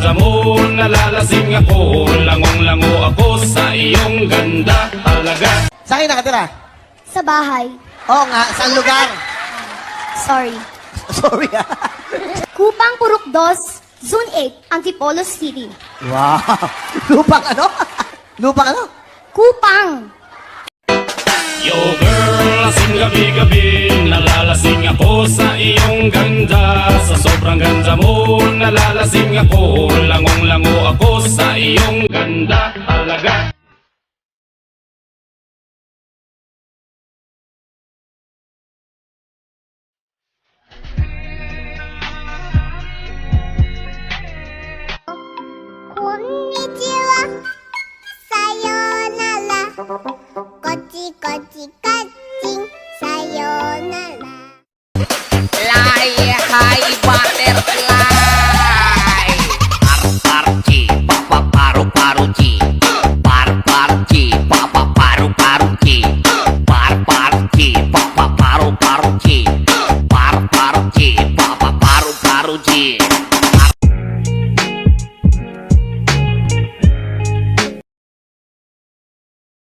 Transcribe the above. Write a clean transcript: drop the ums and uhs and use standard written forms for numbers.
ganda mo, nalalasing ako, langong-lango ako sa iyong ganda talaga. Saan kayo nakatira? Sa bahay. Oo nga, saan lugar? Sorry. Sorry ah. Kupang Purok 2, Zone 8, Antipolo City. Wow. Lupang ano? Lupang ano? Kupang! Yo girl, lasing gabi-gabi, nalalasing ako sa iyong ganda. Sa sobrang ganda mo, nalalasing ako, langong-lango ako sa iyong ganda talaga. Konnichiwa, sayonara, kochi-kochi-kaching, sayonara. Fly high butterfly.